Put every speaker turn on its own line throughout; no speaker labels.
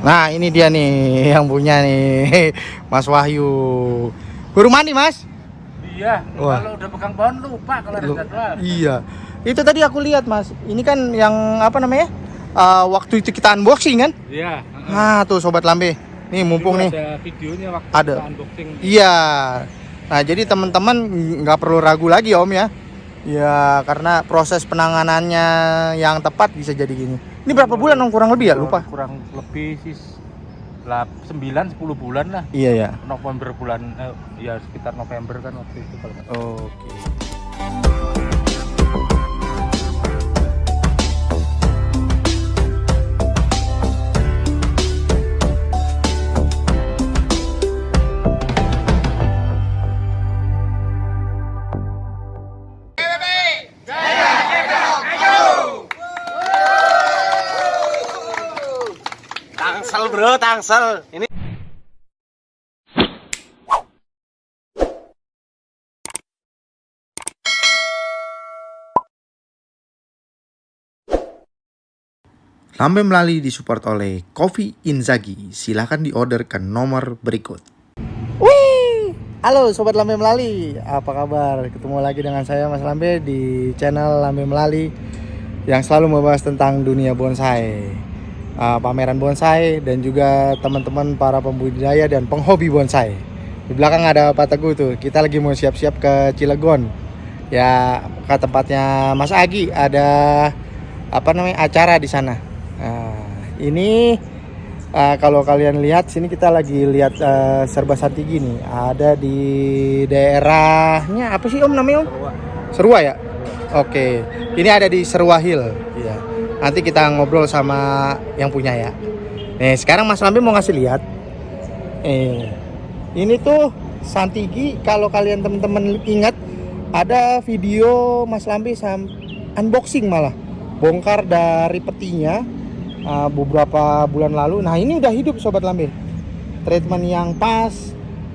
Nah, ini dia nih yang punya nih, Mas Wahyu. Baru mandi, Mas?
Iya,
Wah.
kalau udah pegang pohon lupa kalau ada jadwal.
Iya. Itu tadi aku lihat, Mas. Ini kan yang apa namanya? Waktu itu kita unboxing kan?
Iya.
Nah, tuh Sobat Lambe. Nih mumpung nih.
Ada videonya waktu
Ada.
kita unboxing.
Iya. Nah, jadi teman-teman nggak perlu ragu lagi Om ya. Ya, karena proses penanganannya yang tepat bisa jadi gini. Ini berapa bulan Om kurang lebih ya? Lupa.
Kurang lebih sih 9-10 bulan lah.
Iya ya.
November bulan ya sekitar November kan waktu itu kalau nggak salah.
Oke.
Tangsel bro, tangsel. Ini
Lambe Melali disupport oleh Coffee Inzaghi. Silahkan diorder ke nomor berikut. Wih, halo Sobat Lambe Melali, apa kabar? Ketemu lagi dengan saya Mas Lambe di channel Lambe Melali yang selalu membahas tentang dunia bonsai, pameran bonsai dan juga teman-teman para pembudidaya dan penghobi bonsai. Di belakang ada Pak Teguh tuh, kita lagi mau siap-siap ke Cilegon. Ya, ke tempatnya Mas Agi, ada apa namanya acara di sana. Nah, ini kalau kalian lihat sini kita lagi lihat Serba Santigi nih. Ada di daerahnya apa sih Om namanya Om? Serua ya? Oke. Ini ada di Serua Hill. Iya. Nanti kita ngobrol sama yang punya ya. Nih, sekarang Mas Lambe mau ngasih lihat. Ini tuh Santigi, kalau kalian teman-teman ingat ada video Mas Lambe unboxing malah. Bongkar dari petinya beberapa bulan lalu. Nah, ini udah hidup Sobat Lambe. Treatment yang pas,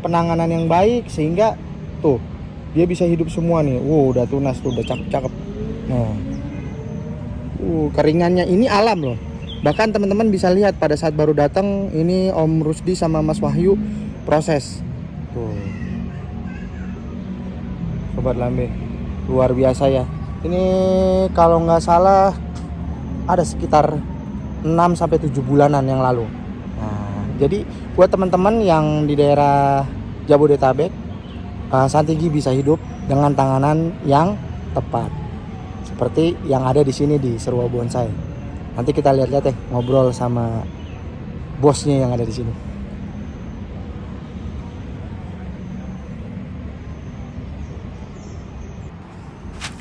penanganan yang baik sehingga tuh dia bisa hidup semua nih. Wow, udah tunas tuh, udah cakep-cakep. Nah, keringannya ini alam loh. Bahkan teman-teman bisa lihat pada saat baru datang ini Om Rusdi sama Mas Wahyu proses. Tuh. Sobat Lambe, luar biasa ya. Ini kalau nggak salah ada sekitar 6-7 bulanan yang lalu. Nah, jadi buat teman-teman yang di daerah Jabodetabek, Santigi bisa hidup dengan tanganan yang tepat. Seperti yang ada di sini di Serua Bonsai. Nanti kita lihat-lihat ngobrol sama bosnya yang ada di sini.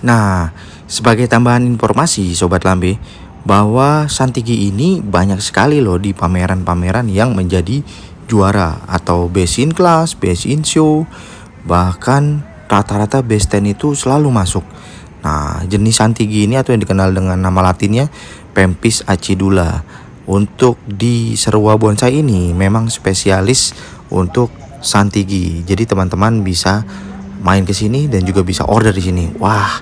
Nah, sebagai tambahan informasi Sobat Lambe, bahwa Santigi ini banyak sekali loh di pameran-pameran yang menjadi juara atau best in class, best in show, bahkan rata-rata best 10 itu selalu masuk. Nah, jenis Santigi ini atau yang dikenal dengan nama latinnya Pempis acidula. Untuk di Serua Bonsai ini memang spesialis untuk Santigi. Jadi teman-teman bisa main ke sini dan juga bisa order di sini. Wah.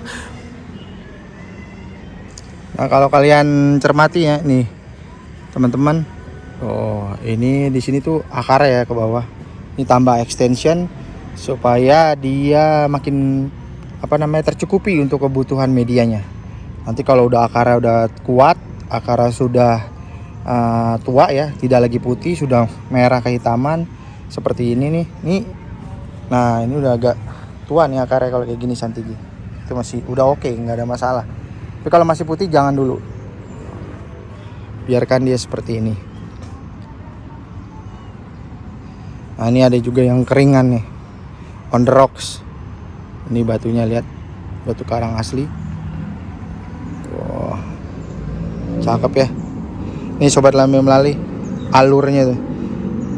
Nah, kalau kalian cermati ya nih, teman-teman. Oh, ini di sini tuh akarnya ya ke bawah. Ini tambah extension supaya dia makin tercukupi untuk kebutuhan medianya. Nanti kalau udah akarnya udah kuat, akarnya sudah tua ya, tidak lagi putih, sudah merah kehitaman seperti ini nih. Nah, ini udah agak tua nih akarnya kalau kayak gini Santigi. Itu masih udah oke, nggak ada masalah. Tapi kalau masih putih jangan dulu. Biarkan dia seperti ini. Nah, ini ada juga yang keringan nih. On the rocks. Ini batunya lihat. Batu karang asli. Wah. Cakep ya. Ini Sobat Lambe Melali. Alurnya tuh.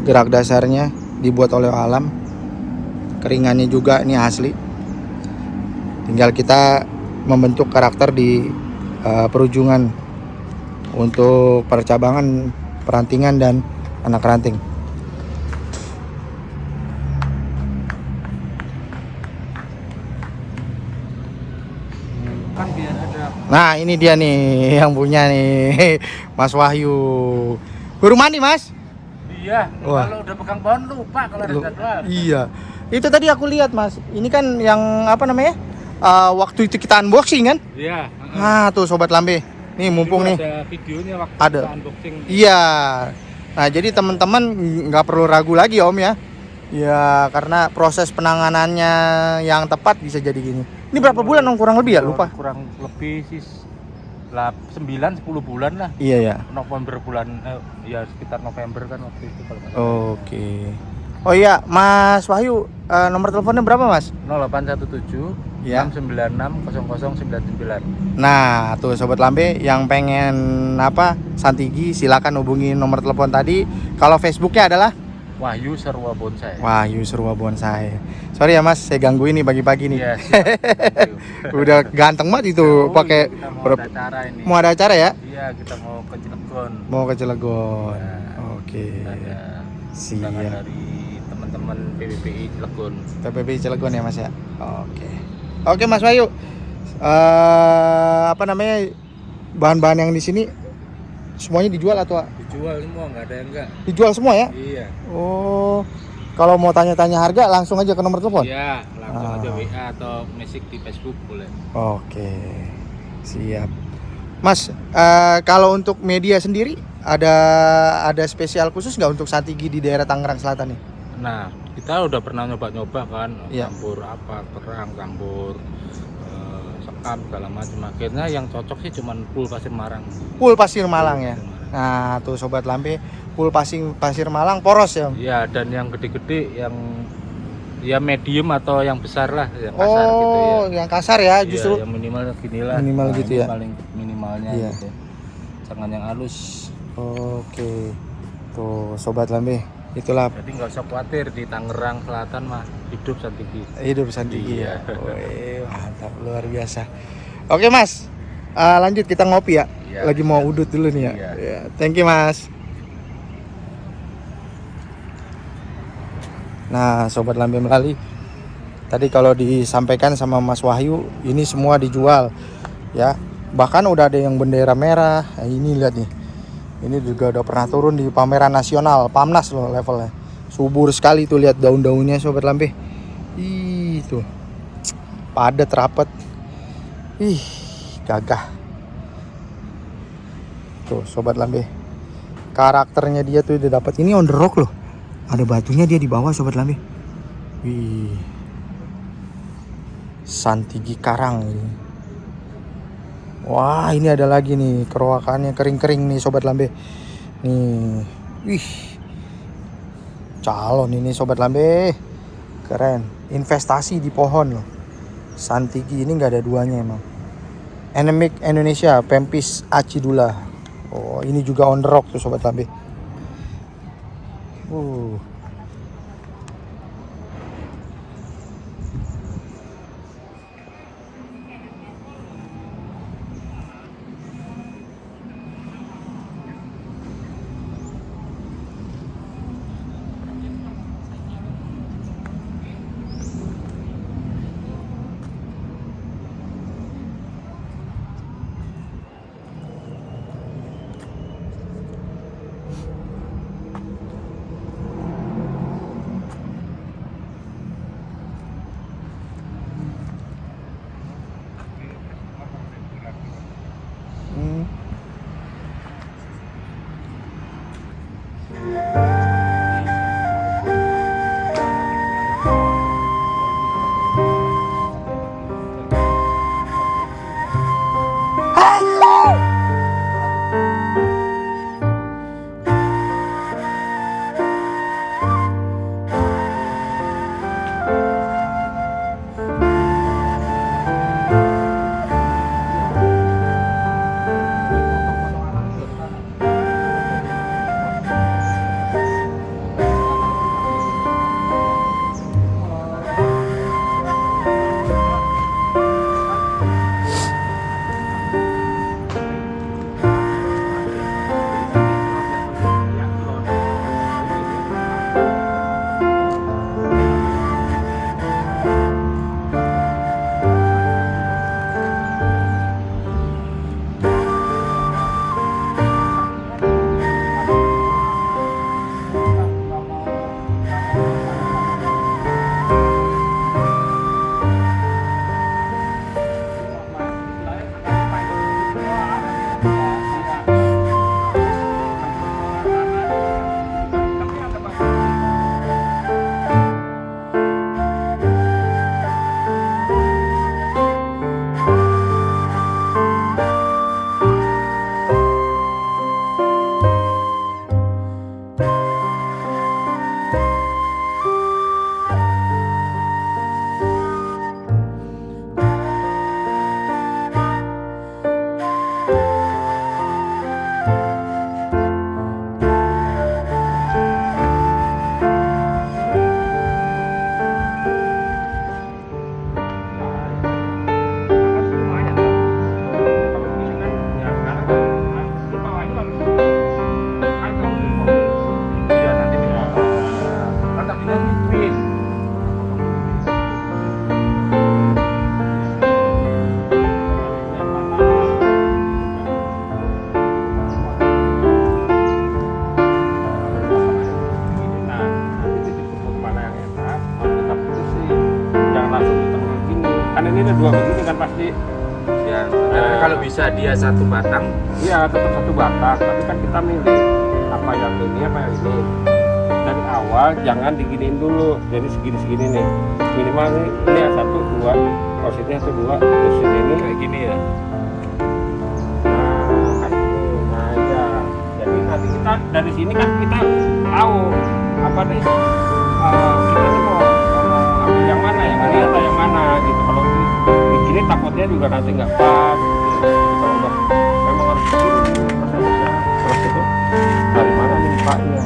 Gerak dasarnya dibuat oleh alam. Keringannya juga ini asli. Tinggal kita membentuk karakter di perujungan untuk percabangan, perantingan dan anak ranting.
Kan biar ada.
Nah, ini dia nih yang punya nih Mas Wahyu. Baru mandi Mas?
Iya,
Wah.
kalau udah pegang pohon lupa kalau ada jadwal.
Iya. Itu tadi aku lihat Mas. Ini kan yang apa namanya? Waktu itu kita unboxing kan?
Iya.
Nah tuh Sobat Lambe. Nih mumpung nih.
Ada videonya waktu
Ada.
kita unboxing.
Iya. Nah jadi teman-teman nggak perlu ragu lagi Om ya. Ya karena proses penanganannya yang tepat bisa jadi gini. Ini berapa bulan Om kurang lebih ya? Lupa.
Kurang lebih sih 9-10 bulan lah.
Iya ya.
November bulan ya sekitar November kan waktu itu kalau nggak salah.
Oke. Oh iya, Mas Wahyu, nomor teleponnya berapa Mas?
0817
Ya.
696 0099.
Nah, tuh Sobat Lambe yang pengen apa Santigi silakan hubungi nomor telepon tadi. Kalau Facebooknya adalah
Wahyu Serwa Bonsai.
Wahyu Serwa Bonsai. Sorry ya Mas, saya gangguin nih pagi-pagi nih.
Iya, siap.
Udah ganteng banget itu pakai
kita mau ada acara ini.
mau ada acara ya?
Iya, kita mau ke Cilegon.
Mau ke Cilegon.
Ya,
Oke.
ada
Siap.
undangan dari teman-teman PPPI Cilegon.
TPP Cilegon ya Mas ya. Oke. Oke Mas Wahyu. Apa namanya? Bahan-bahan yang di sini semuanya dijual atau
Dijual semua, nggak ada yang enggak.
dijual semua ya?
Iya.
Oh. Kalau mau tanya-tanya harga langsung aja ke nomor telepon.
Iya, langsung aja
Ah.
WA atau message di Facebook boleh.
Oke. Siap. Mas, kalau untuk media sendiri ada spesial khusus nggak untuk Santigi di daerah Tangerang Selatan nih?
Nah, kita udah pernah nyoba-nyoba kan,
Iya.
campur apa, kerang, campur sekam segala macam. Akhirnya yang cocok sih cuman full pasir Marang.
Full Pasir Malang ya.
Pasir Marang.
Nah, tuh Sobat Lambe, full Pasir Malang poros ya. Om?
Iya, dan yang gede-gede yang ya medium atau yang besar lah, yang kasar gitu ya.
Oh, yang kasar ya
Iya,
justru.
yang minimal gini lah.
Minimal gitu
ini
ya.
Paling minimalnya
Iya.
gitu. Jangan yang halus.
Oke. Tuh Sobat Lambe, itulah
Jadi nggak usah khawatir di Tangerang Selatan mah hidup Santigi.
hidup Santigi
Iya.
ya. Wih, mantap luar biasa. Oke Mas, lanjut kita ngopi ya.
Iya.
Lagi mau udut dulu nih ya.
Iya.
Ya, thank you Mas. Nah Sobat Lambe Melali, tadi kalau disampaikan sama Mas Wahyu, ini semua dijual ya. Bahkan udah ada yang bendera merah. Nah, ini lihat nih. Ini juga udah pernah turun di pameran nasional, Pamnas loh levelnya. Subur sekali tuh lihat daun-daunnya Sobat Lambe. Ih tuh. Padat rapet. Ih, gagah. Tuh Sobat Lambe. Karakternya dia tuh udah dapat. Ini on the rock loh. Ada batunya dia di bawah Sobat Lambe. Wih. Santigi Karang ini. Wah, ini ada lagi nih kerowakannya kering-kering nih Sobat Lambe. Nih. Wih. Calon ini Sobat Lambe. Keren. Investasi di pohon loh. Santigi ini nggak ada duanya emang. Endemic Indonesia, Pempis acidula. Oh, ini juga on the rock tuh Sobat Lambe.
juga bisa dia satu batang.
Iya, tetap satu batang, tapi kan kita milih apa yang ini, apa yang ini. Dari awal jangan diginiin dulu, jadi segini-segini nih. Minimal ini ya 1, 2, kalau sini 1, 2, terus ini
Kayak gini ya.
nah, kayak gitu. Nah, iya. Jadi nanti kita dari sini kan kita tahu apa nih, kita tuh mau ambil yang mana, yang ini atau yang mana gitu. Kalau di sini takutnya juga nanti nggak pas gitu. Kalau memang harus begini, masa bisa terus itu dari mana nih Paknya.